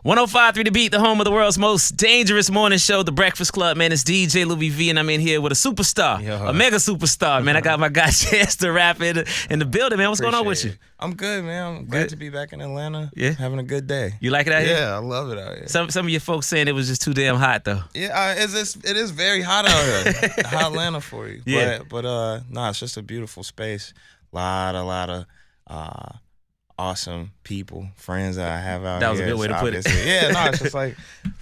105.3 The Beat, the home of the world's most dangerous morning show, The Breakfast Club, man. It's DJ Loui Vee, and I'm in here with a superstar, a mega superstar, man. I got my guy Chance the Rapper in the building, man. What's going on with you? I'm good, man. I'm glad to be back in Atlanta. Yeah. Having a good day. You like it out here? Yeah, I love it out here. Some of your folks saying it was just too damn hot, though. Yeah, it is very hot out here. Hot Atlanta for you. Yeah. But no, it's just a beautiful space. A lot of awesome people, friends that I have out here. That was a good way to put it. Yeah, no, it's just like,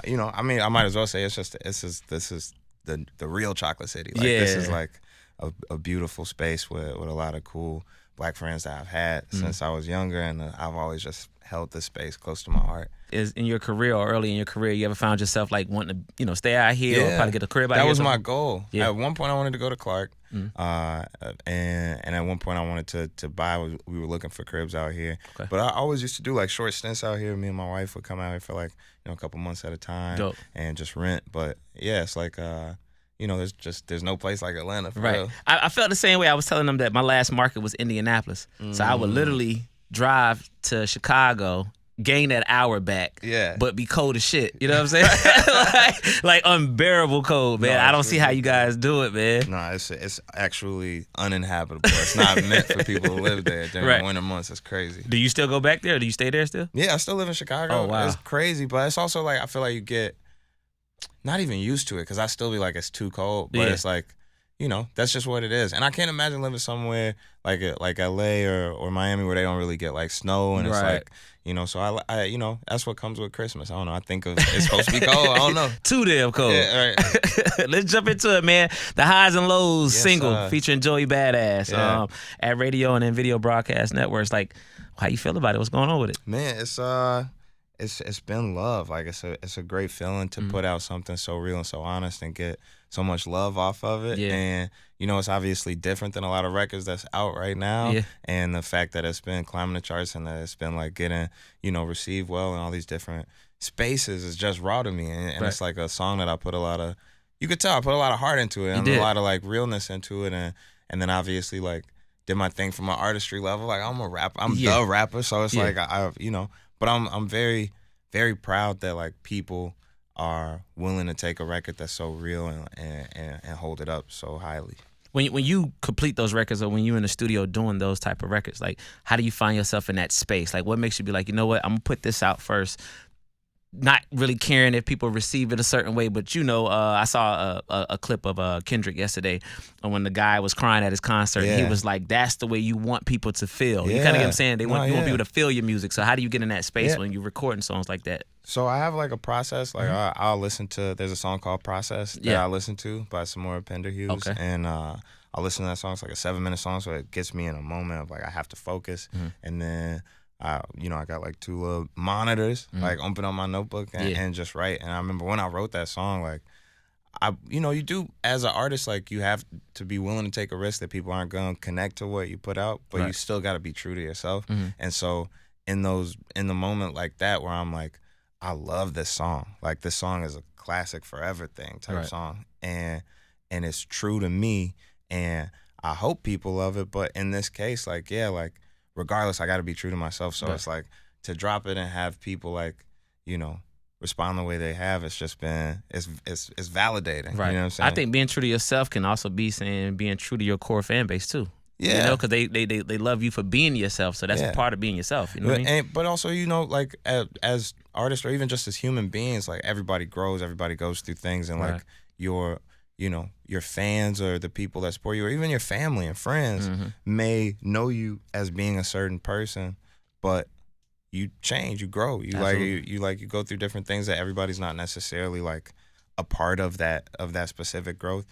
I mean, I might as well say this is the real chocolate city. Like, yeah. This is like a beautiful space with a lot of cool Black friends that I've had since I was younger, and I've always just held this space close to my heart. Is in your career or early in your career, you ever found yourself like wanting to, stay out here or probably get a crib out here? That was my goal. Yeah. At one point, I wanted to go to Clark, and at one point, I wanted to buy. We were looking for cribs out here, but I always used to do like short stints out here. Me and my wife would come out here for like a couple months at a time. Dope. And just rent. But yeah, it's like there's no place like Atlanta for real. I felt the same way. I was telling them that my last market was Indianapolis, so I would literally drive to Chicago, gain that hour back, but be cold as shit. You know what I'm saying? like unbearable cold, man. I don't see how you guys do it, man. No, it's actually uninhabitable. It's not meant for people to live there during the winter months. It's crazy. Do you still go back there? Or do you stay there still? Yeah, I still live in Chicago. Oh, wow. It's crazy, but it's also like I feel like you get not even used to it because I still be like it's too cold, but it's like, that's just what it is. And I can't imagine living somewhere like LA or Miami where they don't really get like snow, and it's like, so I that's what comes with Christmas. I don't know. I think it's supposed to be cold. I don't know. Too damn cold. Yeah, right. Let's jump into it, man. The Highs and Lows single featuring Joey Bada at radio and then video broadcast networks. Like, how you feel about it? What's going on with it? Man, it's been love. Like it's a great feeling to put out something so real and so honest and get so much love off of it. Yeah. And it's obviously different than a lot of records that's out right now. Yeah. And the fact that it's been climbing the charts and that it's been like getting, received well in all these different spaces is just raw to me. And it's like a song that I put a lot of, you could tell I put a lot of heart into it and a lot of like realness into it. And then obviously like did my thing from my artistry level. Like I'm a rapper. I'm the rapper. So it's like but I'm very, very proud that like people are willing to take a record that's so real and hold it up so highly. When you complete those records or when you're in the studio doing those type of records, like how do you find yourself in that space? Like what makes you be like, you know what, I'm gonna put this out first, not really caring if people receive it a certain way, but I saw a clip of Kendrick yesterday when the guy was crying at his concert. And he was like, that's the way you want people to feel. You kind of get what I'm saying? You want people to feel your music. So how do you get in that space when you're recording songs like that? So I have like a process. Like I'll listen to, there's a song called Process that I listen to by Samora Penderhughes. Okay. And I'll listen to that song. It's like a 7-minute song, so it gets me in a moment of like I have to focus. And then I got like 2 little monitors, like open on my notebook and just write. And I remember when I wrote that song, like you do as an artist, like you have to be willing to take a risk that people aren't gonna connect to what you put out, but you still got to be true to yourself. And so in the moment like that where I'm like, I love this song. Like this song is a classic forever thing type song, and it's true to me, and I hope people love it. But in this case, like regardless, I got to be true to myself. So it's like to drop it and have people like, respond the way they have. It's just been it's validating. Right. You know what I'm saying? I think being true to yourself can also be being true to your core fan base too. Yeah. Because they love you for being yourself. So that's a part of being yourself. You know what I mean? But also, like as artists or even just as human beings, like everybody grows, everybody goes through things, and like your fans or the people that support you or even your family and friends may know you as being a certain person, but you change, you grow, you go through different things that everybody's not necessarily like a part of that specific growth.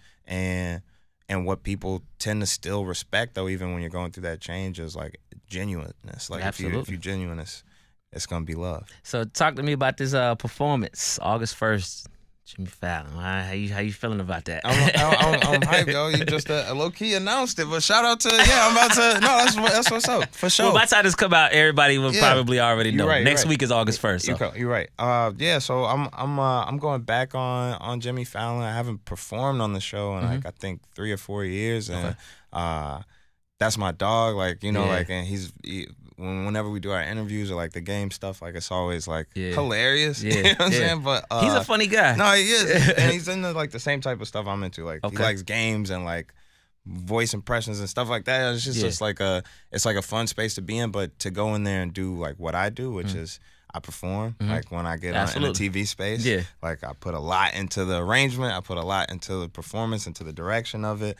And what people tend to still respect, though, even when you're going through that change, is like genuineness. Like if you're genuine, it's gonna be love. So talk to me about this performance, August 1st, Jimmy Fallon. How you feeling about that? I'm hyped, yo. You just low key announced it, but shout out to I'm about to. No, that's what's up for sure. Well, by the time this come out, everybody will probably already know. Next week is August 1st. So. You're right. So I'm going back on Jimmy Fallon. I haven't performed on the show in like I think 3 or 4 years, and that's my dog. Like like, and whenever we do our interviews or like the game stuff, like it's always like hilarious. Yeah. You know what I'm saying? But he's a funny guy. No, he is, and he's into like the same type of stuff I'm into. Like he Okay. likes games and like voice impressions and stuff like that. It's just like it's like a fun space to be in, but to go in there and do like what I do, which is I perform. Like when I get in a TV space, like I put a lot into the arrangement, I put a lot into the performance, into the direction of it.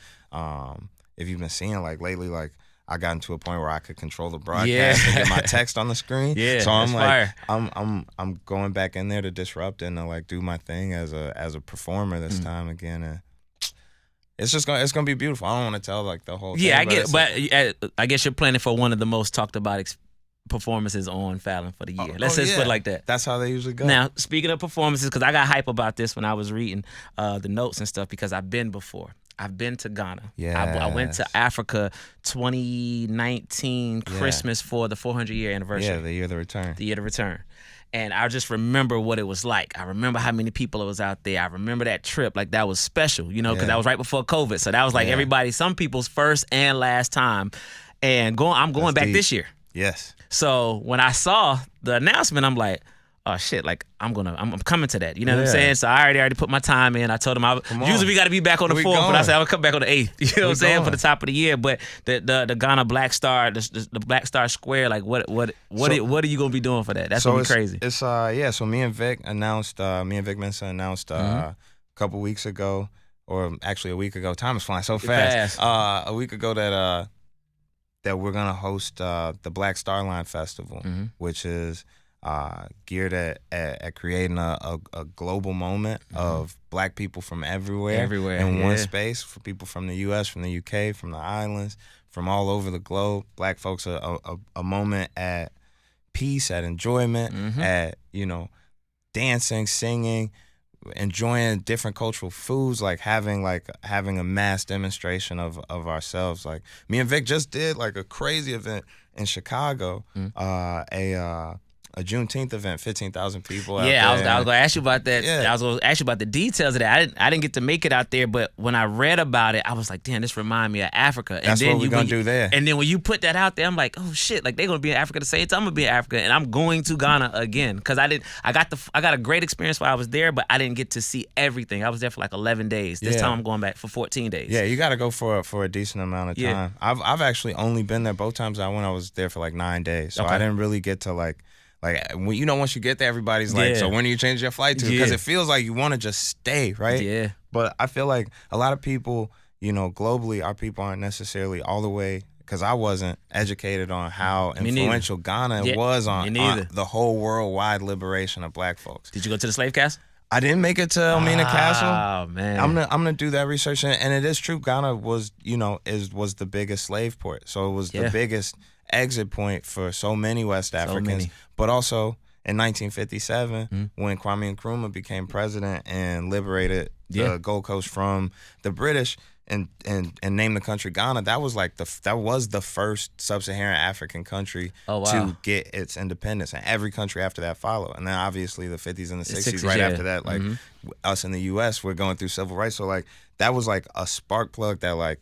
If you've been seeing like lately, like I got into a point where I could control the broadcast and get my text on the screen. Yeah, so I'm like, fire. I'm going back in there to disrupt and to like do my thing as a performer this time again. And it's gonna be beautiful. I don't want to tell like the whole thing. Yeah, I get it, but I guess you're planning for one of the most talked about performances on Fallon for the year. Let's just put it like that. That's how they usually go. Now, speaking of performances, because I got hype about this when I was reading the notes and stuff, because I've been before. I've been to Ghana. Yeah, I went to Africa 2019 Christmas for the 400-year anniversary. Yeah, the year of the return. The year of the return. And I just remember what it was like. I remember how many people it was out there. I remember that trip. Like, that was special, you know, because that was right before COVID. So that was like some people's first and last time. And I'm going back this year. Yes. So when I saw the announcement, I'm like, oh shit, like I'm coming to that. You know what I'm saying? So I already put my time in. I told him usually we got to be back on the 4th, but I said I would come back on the 8th. You know what I'm saying? For the top of the year. But the Ghana Black Star, the Black Star Square, like what are you gonna be doing for that? That's gonna be crazy. It's So me and Vic Mensa announced a couple weeks ago, or actually a week ago. Time is flying so fast. A week ago that we're gonna host the Black Star Line Festival, which is geared at creating a global moment of Black people from everywhere in one space, for people from the U.S., from the U.K., from the islands, from all over the globe. Black folks a moment at peace, at enjoyment, at dancing, singing, enjoying different cultural foods, like having a mass demonstration of ourselves. Like me and Vic just did like a crazy event in Chicago, a Juneteenth event, 15,000 people out there. I was going to ask you about that. Yeah. I was going to ask you about the details of that. I didn't get to make it out there, but when I read about it, I was like, damn, this reminds me of Africa. And that's what we're going to do there. And then when you put that out there, I'm like, oh shit, like they're going to be in Africa the same time I'm going to be in Africa, and I'm going to Ghana again, because I got a great experience while I was there, but I didn't get to see everything. I was there for like 11 days. This time I'm going back for 14 days. Yeah, you got to go for a decent amount of time. I've actually only been there both times I went. I was there for like 9 days, so I didn't really get to like once you get there, everybody's like, so when do you change your flight to? Because it feels like you want to just stay, right? Yeah. But I feel like a lot of people, globally, our people aren't necessarily all the way, because I wasn't educated on how influential Ghana was on the whole worldwide liberation of Black folks. Did you go to the slave castle? I didn't make it to Elmina Castle. Oh man, I'm gonna do that research, and it is true. Ghana was was the biggest slave port, so it was the biggest exit point for so many West Africans. But also in 1957, when Kwame Nkrumah became president and liberated the Gold Coast from the British and named the country Ghana, that was the first sub-Saharan African country to get its independence, and every country after that followed. And then obviously the 50s and the 60s right after that, like us in the U.S., we're going through civil rights. So like that was like a spark plug that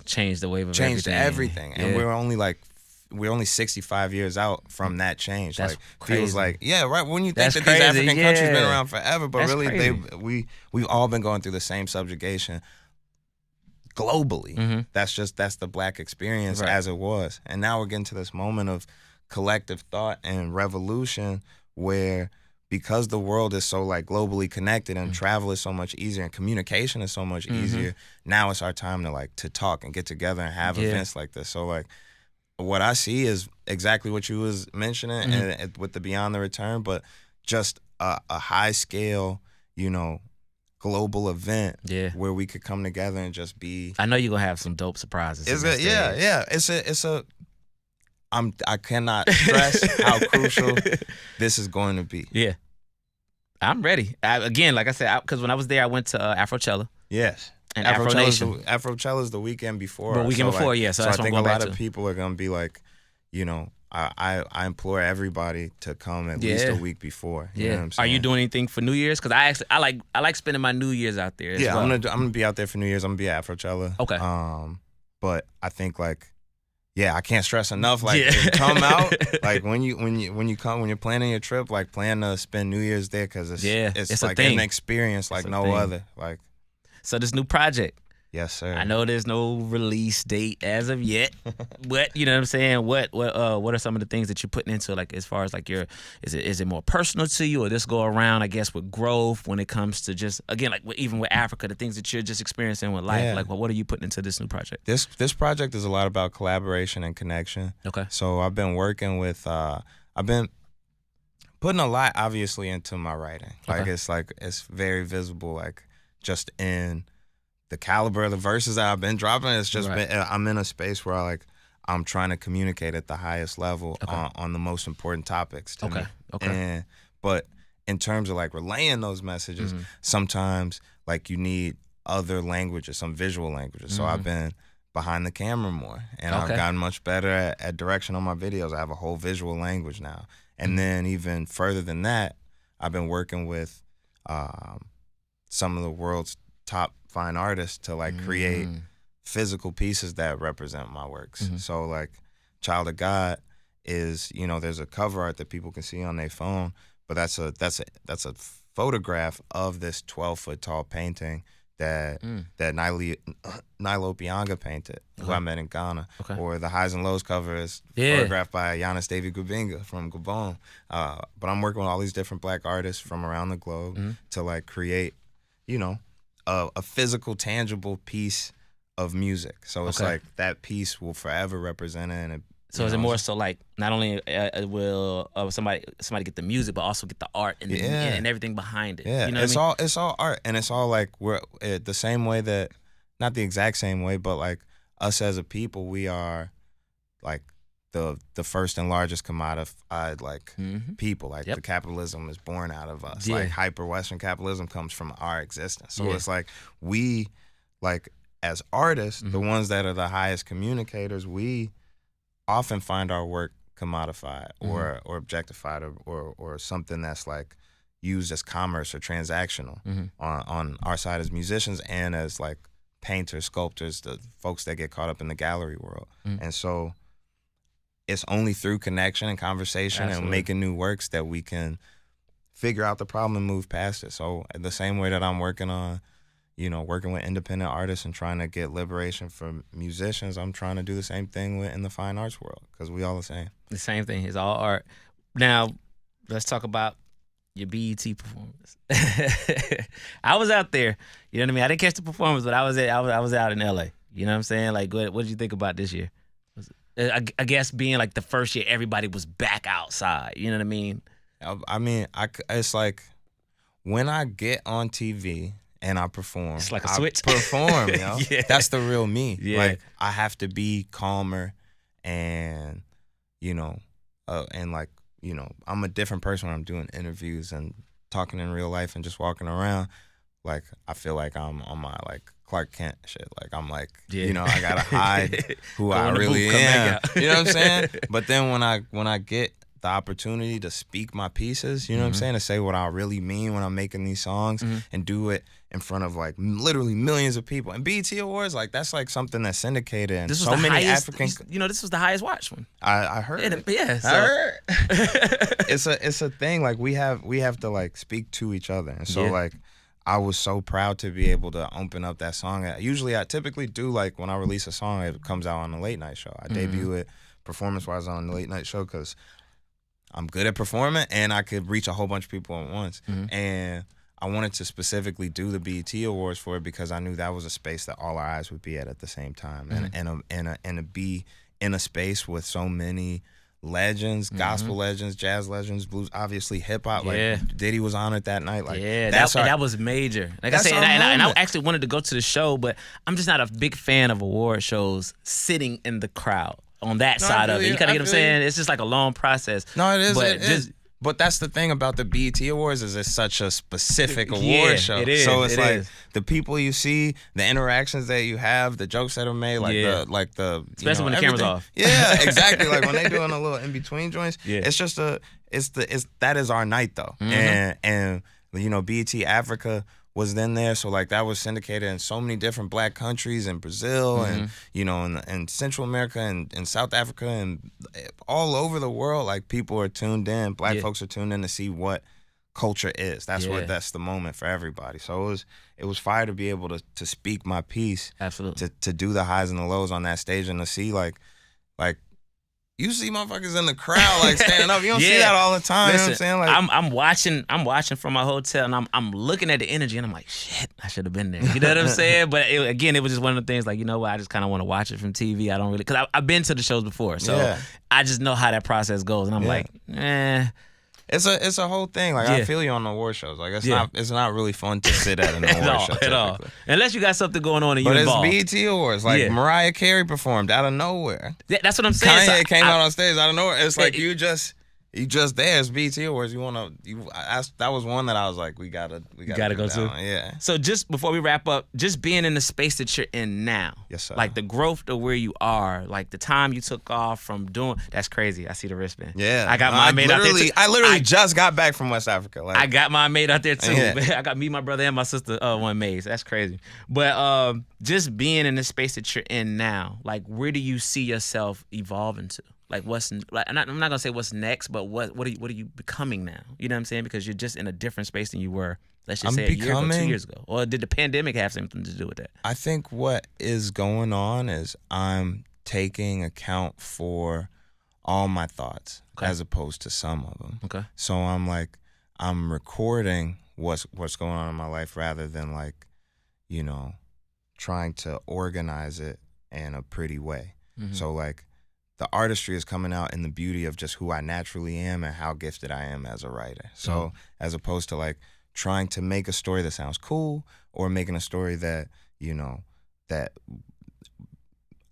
changed the wave of everything. And we're only 65 years out from that change. That's like crazy. Feels like right when you think That's that these crazy. African countries been around forever, but That's really crazy. we've all been going through the same subjugation globally. That's the Black experience as it was. And now we're getting to this moment of collective thought and revolution where, because the world is so like globally connected and travel is so much easier and communication is so much easier, now it's our time to talk and get together and have events like this. So like what I see is exactly what you was mentioning and with the Beyond the Return, but just a high scale, global event where we could come together and just be. I know you're gonna have some dope surprises. I cannot stress how crucial this is going to be. Yeah, I'm ready. Again, like I said, because when I was there, I went to Afrochella. Yes. And Afro-Nation. Afrochella's the weekend before. So I think a lot of to. people are gonna be like, I implore everybody to come at least a week before. You know what I'm saying? Are you doing anything for New Year's? Because I like spending my New Year's out there. I'm gonna be out there for New Year's. I'm gonna be at Afrochella. Okay. But I think yeah, I can't stress enough. Like come out, like when you're planning your trip, like plan to spend New Year's there because it's like an experience like no other. Like, so this new project. Yes, sir. I know there's no release date as of yet, but you know what I'm saying. What are some of the things that you're putting into, like as far as like is it more personal to you, or this go around, I guess, with growth when it comes to just again like even with Africa, the things that you're just experiencing with life. Like, what are you putting into this new project? This project is a lot about collaboration and connection. Okay. So I've been working with I've been putting a lot obviously into my writing. Like it's very visible. Like just in the caliber of the verses that I've been dropping, it's just been, I'm in a space where I'm trying to communicate at the highest level on the most important topics to me. Okay. But in terms of like relaying those messages, sometimes like you need other languages, some visual languages. So I've been behind the camera more, and I've gotten much better at direction on my videos. I have a whole visual language now. And then even further than that, I've been working with some of the world's top fine artists to like create physical pieces that represent my works. So like Child of God is, there's a cover art that people can see on their phone, but that's a photograph of this 12-foot tall painting that Nilo Pianga painted, who I met in Ghana. Or the Highs and Lows cover is photographed by Giannis David Gubinga from Gabon. But I'm working with all these different black artists from around the globe to like create, a physical, tangible piece of music. So it's like that piece will forever represent it. And so is it more so like not only will somebody get the music, but also get the art and and everything behind it? Yeah, it's all art, and it's all like we're the same way that, not the exact same way, but like us as a people, we are like the first and largest commodified like people. Like the capitalism is born out of us. Like hyper Western capitalism comes from our existence. So it's like we, like as artists, the ones that are the highest communicators, we often find our work commodified or objectified or something that's like used as commerce or transactional on our side as musicians and as like painters, sculptors, the folks that get caught up in the gallery world. And so it's only through connection and conversation and making new works that we can figure out the problem and move past it. So the same way that I'm working on, working with independent artists and trying to get liberation for musicians, I'm trying to do the same thing in the fine arts world, because we all the same. The same thing. It's all art. Now, let's talk about your BET performance. I was out there. You know what I mean? I didn't catch the performance, but I was out in LA. You know what I'm saying? Like, what did you think about this year? I guess being like the first year everybody was back outside. You know what I mean? I mean, it's like when I get on TV and I perform, it's like a switch. I perform, That's the real me. Yeah. Like I have to be calmer and, and like, I'm a different person when I'm doing interviews and talking in real life and just walking around. Like I feel like I'm on my like Clark Kent shit. Like I'm like, I gotta hide who I really am. You know what I'm saying? But then when I get the opportunity to speak my pieces, you know what I'm saying, to say what I really mean when I'm making these songs and do it in front of like literally millions of people. And BET Awards, like that's like something that's syndicated and this was so the many highest, African. This was the highest watched one. I heard. Yeah, so. I heard. It's a thing. Like we have to like speak to each other, and so like. I was so proud to be able to open up that song. I typically do, like, when I release a song, it comes out on the late night show. I debut it performance-wise on the late night show because I'm good at performing and I could reach a whole bunch of people at once. And I wanted to specifically do the BET Awards for it because I knew that was a space that all our eyes would be at the same time. And to be in a space with so many legends, gospel legends, jazz legends, blues, obviously hip hop. Like Diddy was honored that night. Like that was major. Like I said, and I actually wanted to go to the show, but I'm just not a big fan of award shows sitting in the crowd on that side of it. You kind of get what I'm saying? It's just like a long process. No, it is. But But that's the thing about the BET Awards is it's such a specific award show. It is. So it's the people you see, the interactions that you have, the jokes that are made, especially when the camera's off. Yeah, exactly. Like when they doing a little in between joints. Yeah. It's just that is our night though. And BET Africa was then there. So like that was syndicated in so many different black countries, in Brazil and, you know, in Central America and in South Africa and all over the world. Like people are tuned in. Black folks are tuned in to see what culture is. That's the moment for everybody. So it was fire to be able to speak my piece. Absolutely. To do the highs and the lows on that stage and to see like you see motherfuckers in the crowd like standing up. You don't see that all the time. Listen, you know what I'm I'm saying? Like watching from my hotel and I'm looking at the energy and I'm like, shit, I should have been there. You know what I'm saying? But it was just one of the things like, you know what, I just kind of want to watch it from TV. I don't really, because I've been to the shows before, so I just know how that process goes, and I'm like, It's a whole thing. Like I feel you on the award shows. Like it's not really fun to sit at an award show at all. Unless you got something going on and you're involved. involved. But it's BET Awards. Like Mariah Carey performed out of nowhere. That's what I'm saying. Kanye came out on stage out of nowhere. It's like you just there. It's BET Awards. That was one that I was like, we gotta go to. Yeah. So just before we wrap up, just being in the space that you're in now. Yes, sir. Like the growth to where you are, like the time you took off from doing. That's crazy. I see the wristband. Yeah. I got mine made out there too. I literally just got back from West Africa. Like, I got mine made out there too. Yeah. I got me, my brother, and my sister one made. So that's crazy. But just being in the space that you're in now, like where do you see yourself evolving to? Like I'm not gonna say what's next, but what are you becoming now? You know what I'm saying? Because you're just in a different space than you were, let's just say a year ago, 2 years ago. Or did the pandemic have something to do with that? I think what is going on is I'm taking account for all my thoughts as opposed to some of them. Okay. So I'm recording what's going on in my life rather than like, you know, trying to organize it in a pretty way. So like the artistry is coming out in the beauty of just who I naturally am and how gifted I am as a writer. So as opposed to like trying to make a story that sounds cool or making a story that, you know, that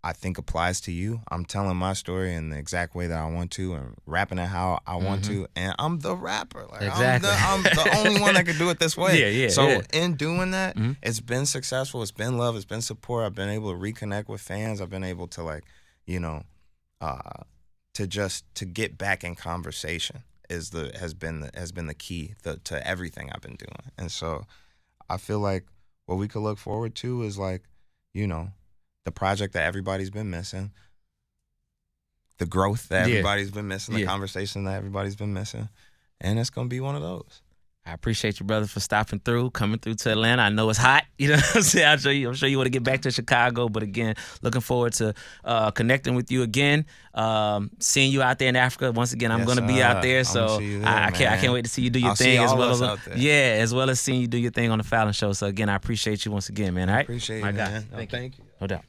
I think applies to you, I'm telling my story in the exact way that I want to and rapping it how I want to. And I'm the rapper. Like exactly. I'm the only one that can do it this way. So in doing that, it's been successful. It's been love. It's been support. I've been able to reconnect with fans. I've been able to like, you know, to get back in conversation has been the key to everything I've been doing. And so I feel like what we could look forward to is like, you know, the project that everybody's been missing, the growth that everybody's been missing, the conversation that everybody's been missing, and it's gonna be one of those. I appreciate you, brother, for stopping through, coming through to Atlanta. I know it's hot. You know what I'm saying? I'm sure you want to get back to Chicago. But again, looking forward to connecting with you again, seeing you out there in Africa. Once again, I'm going to be out there. So I can't wait to see you do your thing as well as seeing you do your thing on the Fallon show. So again, I appreciate you once again, man. All right? Appreciate you, man. Thank you. No doubt.